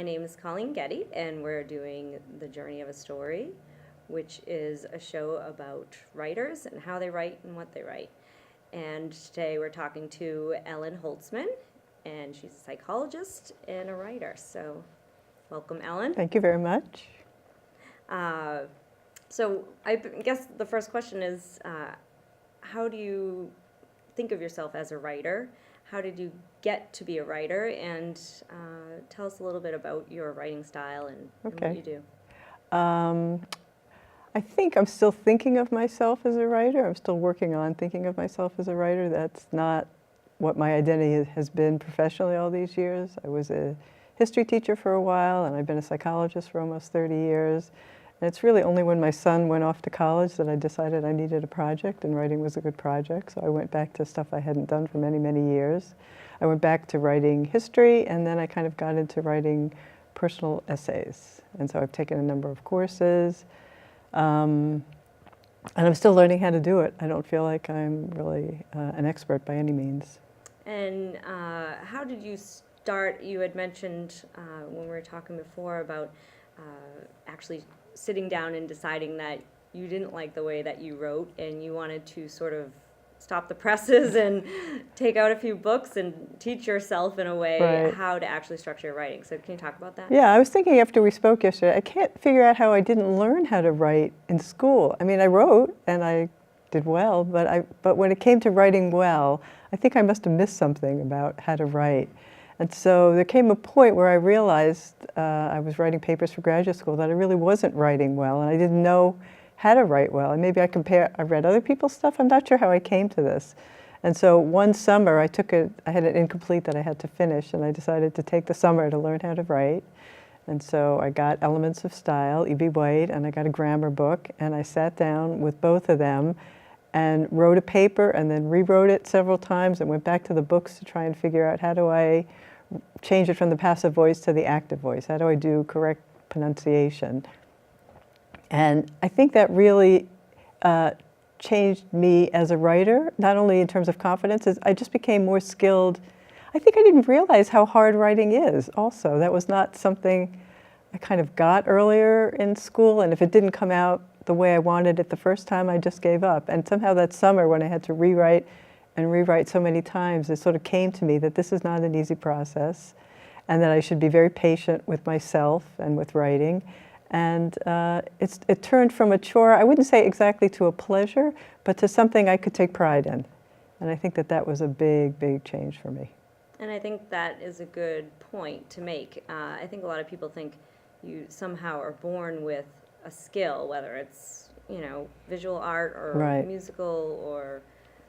My name is Colleen Getty, and we're doing The Journey of a Story, which is a show about writers and how they write and what they write. And today we're talking to Ellen Holtzman, and she's a psychologist and a writer. So welcome, Ellen. Thank you very much. So I guess the first question is, how do you think of yourself as a writer? How did you get to be a writer? And tell us a little bit about your writing style and what you do. I think I'm still thinking of myself as a writer. I'm still working on thinking of myself as a writer. That's not what my identity has been professionally all these years. I was a history teacher for a while, and I've been a psychologist for almost 30 years. And it's really only when my son went off to college that I decided I needed a project, and writing was a good project. So I went back to stuff I hadn't done for many, many years. I went back to writing history, and then I kind of got into writing personal essays. And so I've taken a number of courses. And I'm still learning how to do it. I don't feel like I'm really an expert by any means. And how did you start? You had mentioned when we were talking before about actually sitting down and deciding that you didn't like the way that you wrote and you wanted to sort of stop the presses and take out a few books and teach yourself in a way how to actually structure your writing. So can you talk about that? Yeah, I was thinking after we spoke yesterday, I can't figure out how I didn't learn how to write in school. I mean, I wrote and I did well, but when it came to writing well, I think I must have missed something about how to write. And so there came a point where I realized I was writing papers for graduate school that I really wasn't writing well, and I didn't know how to write well. And maybe I read other people's stuff. I'm not sure how I came to this. And so one summer I had an incomplete that I had to finish, and I decided to take the summer to learn how to write. And so I got Elements of Style, E.B. White, and I got a grammar book, and I sat down with both of them and wrote a paper and then rewrote it several times and went back to the books to try and figure out how do I change it from the passive voice to the active voice. How do I do correct pronunciation? And I think that really changed me as a writer, not only in terms of confidence, as I just became more skilled. I think I didn't realize how hard writing is also. That was not something I kind of got earlier in school, and if it didn't come out the way I wanted it the first time, I just gave up. And somehow that summer when I had to rewrite and rewrite so many times, it sort of came to me that this is not an easy process and that I should be very patient with myself and with writing. And it turned from a chore, I wouldn't say exactly to a pleasure, but to something I could take pride in. And I think that that was a big, big change for me. And I think that is a good point to make. I think a lot of people think you somehow are born with a skill, whether it's, visual art or musical or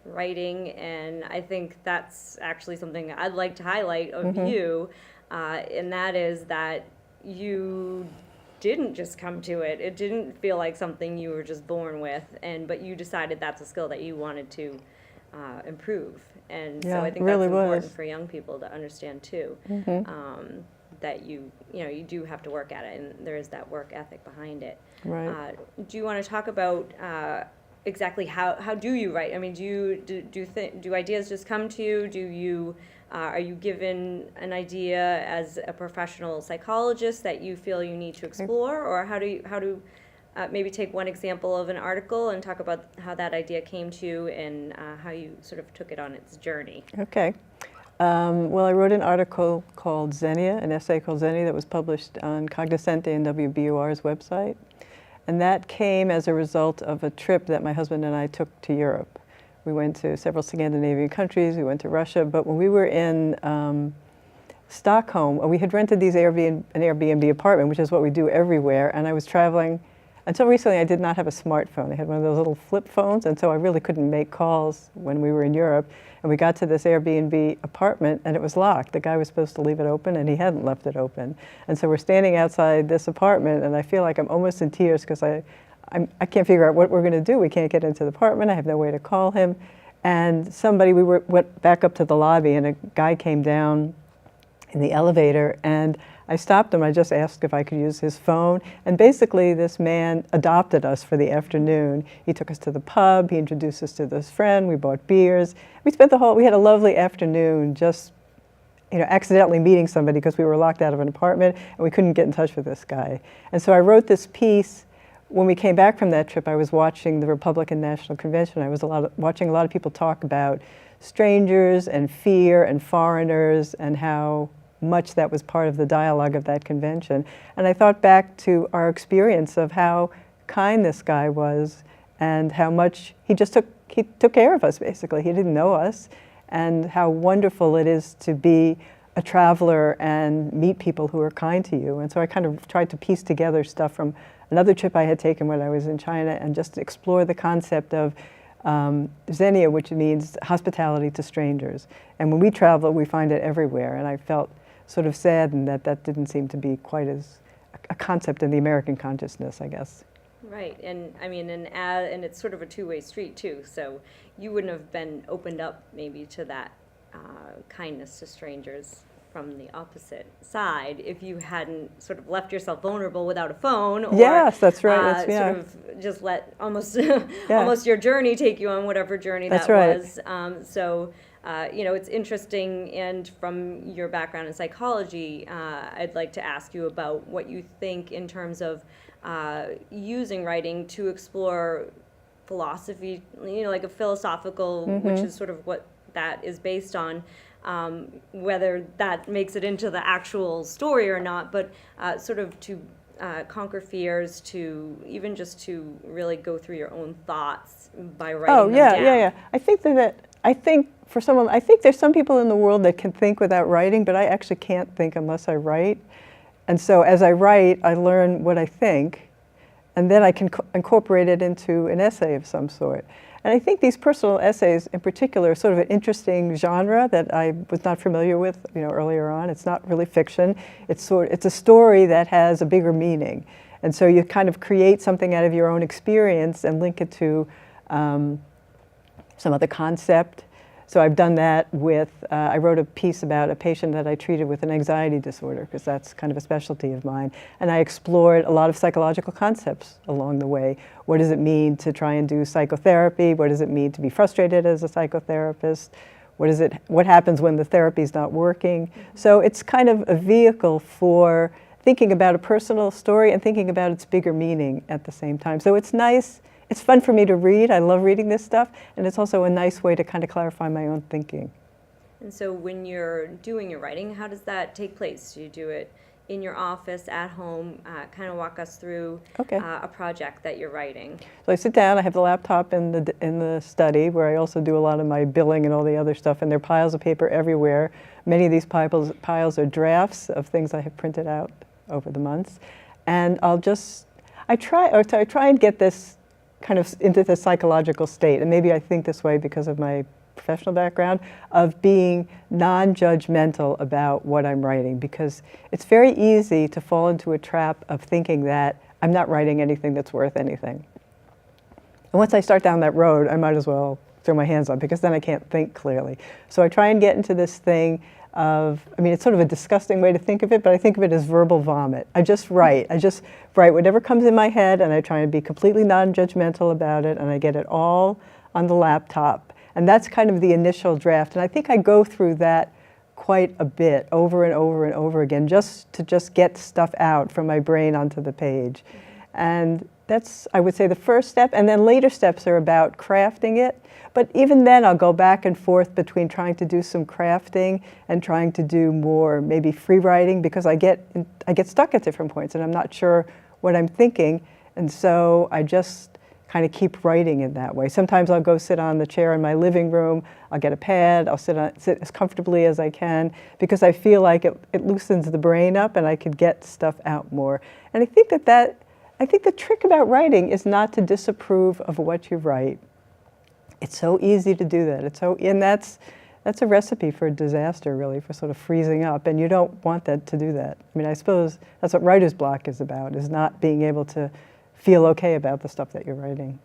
writing, and I think that's actually something I'd like to highlight of you, and that is that you didn't just come to it. It didn't feel like something you were just born with, but you decided that's a skill that you wanted to improve. And so I think that's important for young people to understand too, that you do have to work at it, and there is that work ethic behind it. Right. Do you want to talk about exactly how do you write? I mean, do ideas just come to you? Do you are you given an idea as a professional psychologist that you feel you need to explore, or how do maybe take one example of an article and talk about how that idea came to you and how you sort of took it on its journey? Okay. Well, I wrote an article called Xenia, an essay called Xenia that was published on Cognoscente and WBUR's website. And that came as a result of a trip that my husband and I took to Europe. We went to several Scandinavian countries, we went to Russia, but when we were in Stockholm, we had rented an Airbnb apartment, which is what we do everywhere, and I was traveling. Until recently, I did not have a smartphone. I had one of those little flip phones, and so I really couldn't make calls when we were in Europe. And we got to this Airbnb apartment, and it was locked. The guy was supposed to leave it open, and he hadn't left it open. And so we're standing outside this apartment, and I feel like I'm almost in tears because I can't figure out what we're going to do. We can't get into the apartment. I have no way to call him. And we went back up to the lobby, and a guy came down in the elevator, and I stopped him. I just asked if I could use his phone. And basically, this man adopted us for the afternoon. He took us to the pub. He introduced us to this friend. We bought beers. We had a lovely afternoon just accidentally meeting somebody because we were locked out of an apartment and we couldn't get in touch with this guy. And so I wrote this piece. When we came back from that trip, I was watching the Republican National Convention. I was watching a lot of people talk about strangers and fear and foreigners and how much that was part of the dialogue of that convention. And I thought back to our experience of how kind this guy was and how much he took care of us, basically. He didn't know us, and how wonderful it is to be a traveler and meet people who are kind to you. And so I kind of tried to piece together stuff from another trip I had taken when I was in China and just explore the concept of xenia, which means hospitality to strangers. And when we travel, we find it everywhere. And I felt sort of saddened that that didn't seem to be quite as a concept in the American consciousness, I guess. Right, and I mean, and it's sort of a two-way street too. So you wouldn't have been opened up maybe to that kindness to strangers from the opposite side if you hadn't sort of left yourself vulnerable without a phone. Or, yes, that's right. Sort of just let almost almost your journey take you on whatever journey that's that right. was. So. It's interesting, and from your background in psychology, I'd like to ask you about what you think in terms of using writing to explore philosophy, like a philosophical, which is sort of what that is based on, whether that makes it into the actual story or not, but sort of to conquer fears, to even just to really go through your own thoughts by writing them down. Yeah. I think there's some people in the world that can think without writing, but I actually can't think unless I write. And so as I write, I learn what I think, and then I can incorporate it into an essay of some sort. And I think these personal essays in particular are sort of an interesting genre that I was not familiar with earlier on. It's not really fiction. It's a story that has a bigger meaning. And so you kind of create something out of your own experience and link it to some other concept. So I've done that with, I wrote a piece about a patient that I treated with an anxiety disorder, because that's kind of a specialty of mine. And I explored a lot of psychological concepts along the way. What does it mean to try and do psychotherapy? What does it mean to be frustrated as a psychotherapist? What happens when the therapy's not working? So it's kind of a vehicle for thinking about a personal story and thinking about its bigger meaning at the same time. So it's nice. It's fun for me to read. I love reading this stuff, and it's also a nice way to kind of clarify my own thinking. And so when you're doing your writing, how does that take place? Do you do it in your office, at home? Kind of walk us through a project that you're writing. So I sit down, I have the laptop in the study, where I also do a lot of my billing and all the other stuff, and there are piles of paper everywhere. Many of these piles are drafts of things I have printed out over the months. And I try and get this kind of into the psychological state, and maybe I think this way because of my professional background, of being non-judgmental about what I'm writing, because it's very easy to fall into a trap of thinking that I'm not writing anything that's worth anything. And once I start down that road, I might as well throw my hands up, because then I can't think clearly. So I try and get into this thing of, it's sort of a disgusting way to think of it, but I think of it as verbal vomit. I just write whatever comes in my head, and I try and be completely non-judgmental about it, and I get it all on the laptop. And that's kind of the initial draft. And I think I go through that quite a bit, over and over and over again, just to get stuff out from my brain onto the page. And that's, I would say, the first step. And then later steps are about crafting it. But even then, I'll go back and forth between trying to do some crafting and trying to do more maybe free writing, because I get stuck at different points and I'm not sure what I'm thinking. And so I just kind of keep writing in that way. Sometimes I'll go sit on the chair in my living room, I'll get a pad, I'll sit as comfortably as I can, because I feel like it loosens the brain up and I could get stuff out more. And I think I think the trick about writing is not to disapprove of what you write. It's so easy to do that. And that's a recipe for disaster, really, for sort of freezing up. And you don't want that to do that. I suppose that's what writer's block is about, is not being able to feel okay about the stuff that you're writing.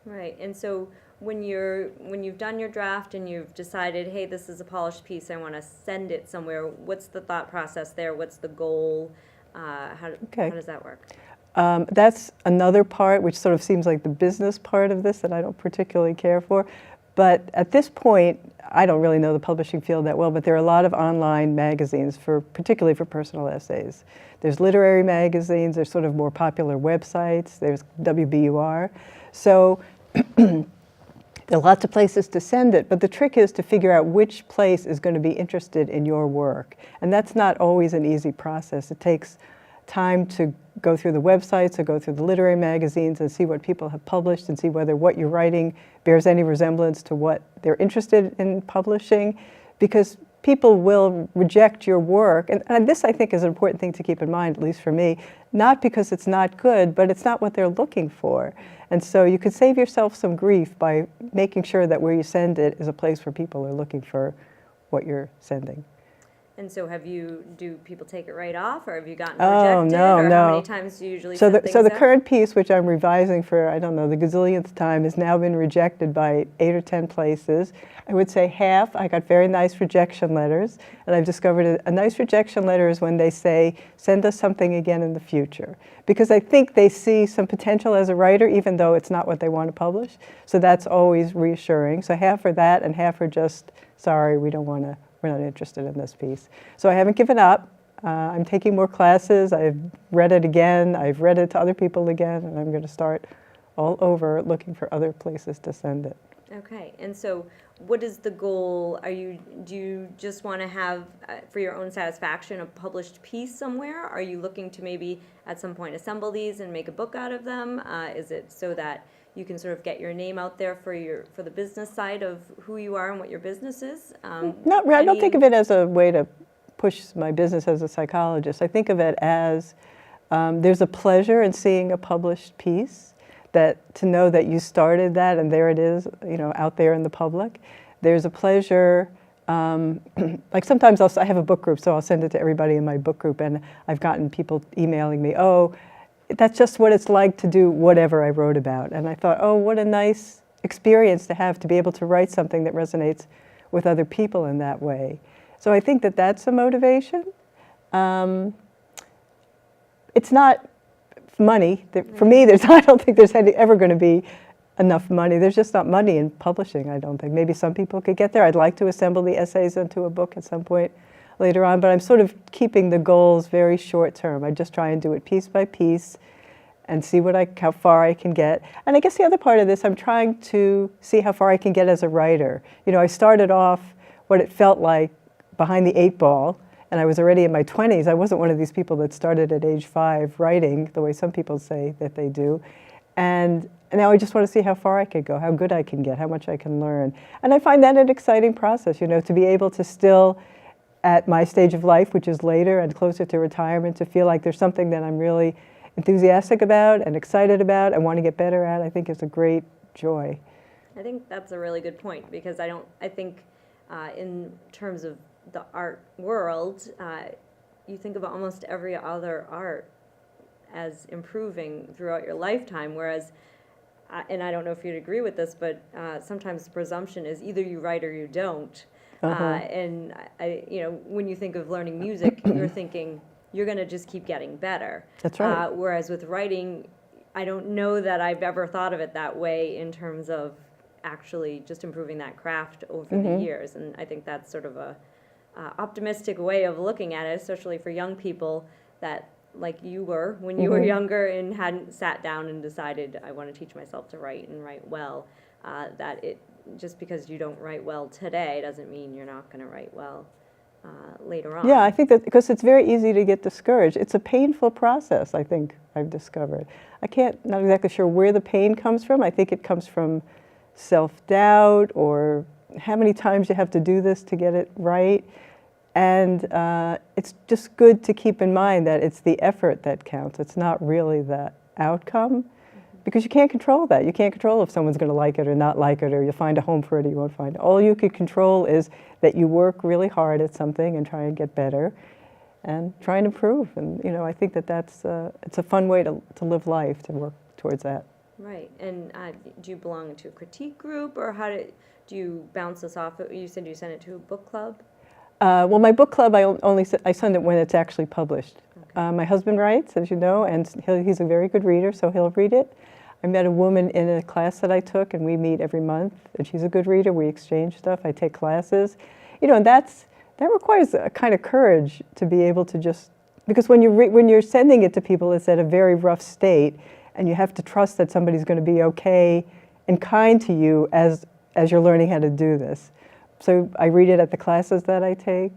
Right. And so when you've done your draft and you've decided, hey, this is a polished piece, I want to send it somewhere, what's the thought process there? What's the goal? How does that work? That's another part, which sort of seems like the business part of this that I don't particularly care for. But at this point, I don't really know the publishing field that well, but there are a lot of online magazines, particularly for personal essays. There's literary magazines, there's sort of more popular websites, there's WBUR. So there are lots of places to send it, but the trick is to figure out which place is going to be interested in your work. And that's not always an easy process. It takes time to go through the websites or go through the literary magazines and see what people have published and see whether what you're writing bears any resemblance to what they're interested in publishing, because people will reject your work. And this, I think, is an important thing to keep in mind, at least for me, not because it's not good, but it's not what they're looking for. And so you could save yourself some grief by making sure that where you send it is a place where people are looking for what you're sending. And so do people take it right off, or have you gotten Oh, rejected? no, or no. how many times do you usually send things So the out? current piece, which I'm revising for, I don't know, the gazillionth time, has now been rejected by 8 or 10 places. I would say half, I got very nice rejection letters, and I've discovered a nice rejection letter is when they say, send us something again in the future. Because I think they see some potential as a writer, even though it's not what they want to publish. So that's always reassuring. So half are that, and half are just, sorry, we're not interested in this piece. So I haven't given up. I'm taking more classes. I've read it again. I've read it to other people again, and I'm going to start all over looking for other places to send it. Okay, and so what is the goal? Do you just want to have, for your own satisfaction, a published piece somewhere? Are you looking to maybe at some point assemble these and make a book out of them? Is it so that you can sort of get your name out there for the business side of who you are and what your business is? Not really. I don't think of it as a way to push my business as a psychologist. I think of it as there's a pleasure in seeing a published piece, that to know that you started that and there it is, out there in the public. There's a pleasure, like sometimes I have a book group, so I'll send it to everybody in my book group, and I've gotten people emailing me, oh, that's just what it's like to do whatever I wrote about. And I thought, oh, what a nice experience to have, to be able to write something that resonates with other people in that way. So I think that that's a motivation. It's not money. For me, I don't think there's ever going to be enough money. There's just not money in publishing, I don't think. Maybe some people could get there. I'd like to assemble the essays into a book at some point later on, but I'm sort of keeping the goals very short term. I just try and do it piece by piece and see how far I can get. And I guess the other part of this, I'm trying to see how far I can get as a writer. I started off what it felt like behind the 8 ball, and I was already in my 20s. I wasn't one of these people that started at age 5 writing, the way some people say that they do. And now I just want to see how far I could go, how good I can get, how much I can learn. And I find that an exciting process, to be able to still, at my stage of life, which is later and closer to retirement, to feel like there's something that I'm really enthusiastic about and excited about and want to get better at, I think is a great joy. I think that's a really good point, because I think in terms of the art world, you think of almost every other art as improving throughout your lifetime, whereas, and I don't know if you'd agree with this, but sometimes the presumption is either you write or you don't. And when you think of learning music, you're thinking you're going to just keep getting better. That's right. Whereas with writing, I don't know that I've ever thought of it that way in terms of actually just improving that craft over the years. And I think that's sort of a optimistic way of looking at it, especially for young people that, like you were when you were younger and hadn't sat down and decided, I want to teach myself to write and write well, that it just because you don't write well today doesn't mean you're not going to write well later on. Yeah, I think that because it's very easy to get discouraged. It's a painful process, I think I've discovered. Not exactly sure where the pain comes from. I think it comes from self-doubt or how many times you have to do this to get it right. And it's just good to keep in mind that it's the effort that counts. It's not really the outcome, because you can't control that. You can't control if someone's going to like it or not like it, or you'll find a home for it or you won't find it. All you can control is that you work really hard at something and try and get better and try and improve. And I think that it's a fun way to live life, to work towards that. Right. And do you belong to a critique group, or do you bounce this off? You said you sent it to a book club? Well, my book club, I send it when it's actually published. Okay. My husband writes, as you know, and he's a very good reader, so he'll read it. I met a woman in a class that I took, and we meet every month, and she's a good reader. We exchange stuff. I take classes. You know, and that requires a kind of courage to be able to just, because when you're sending it to people, it's at a very rough state, and you have to trust that somebody's going to be okay and kind to you as you're learning how to do this. So I read it at the classes that I take.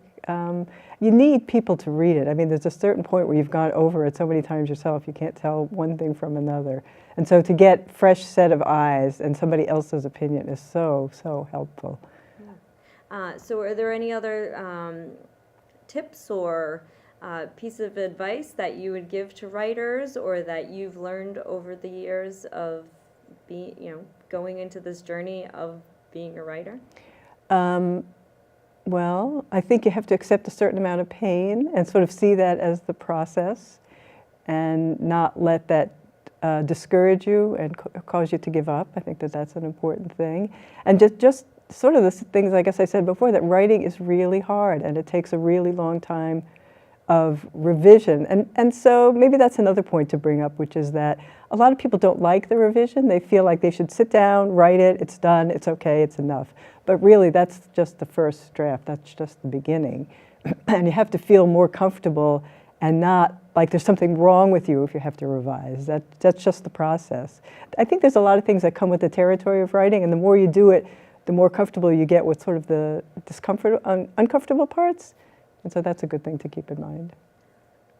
You need people to read it. I mean, there's a certain point where you've gone over it so many times yourself, you can't tell one thing from another. And so to get fresh set of eyes and somebody else's opinion is so, so helpful. So are there any other tips or piece of advice that you would give to writers, or that you've learned over the years of going into this journey of being a writer? Well, I think you have to accept a certain amount of pain and sort of see that as the process, and not let that discourage you and cause you to give up. I think that that's an important thing. And just sort of the things, I guess I said before, that writing is really hard and it takes a really long time of revision. And so maybe that's another point to bring up, which is that a lot of people don't like the revision. They feel like they should sit down, write it, it's done, it's okay, it's enough. But really, that's just the first draft. That's just the beginning. And you have to feel more comfortable and not like there's something wrong with you if you have to revise. That's just the process. I think there's a lot of things that come with the territory of writing, and the more you do it, the more comfortable you get with sort of the uncomfortable parts. And so that's a good thing to keep in mind.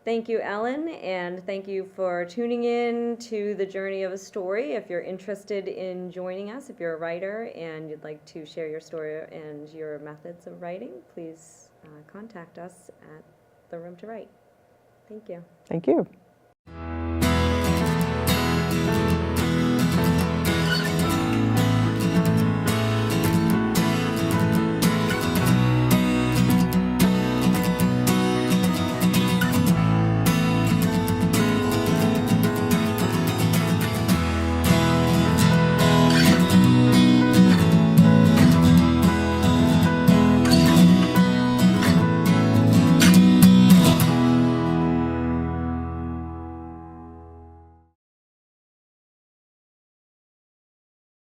Thank you, Ellen, and thank you for tuning in to The Journey of a Story. If you're interested in joining us, if you're a writer and you'd like to share your story and your methods of writing, please contact us at The Room to Write. Thank you. Thank you.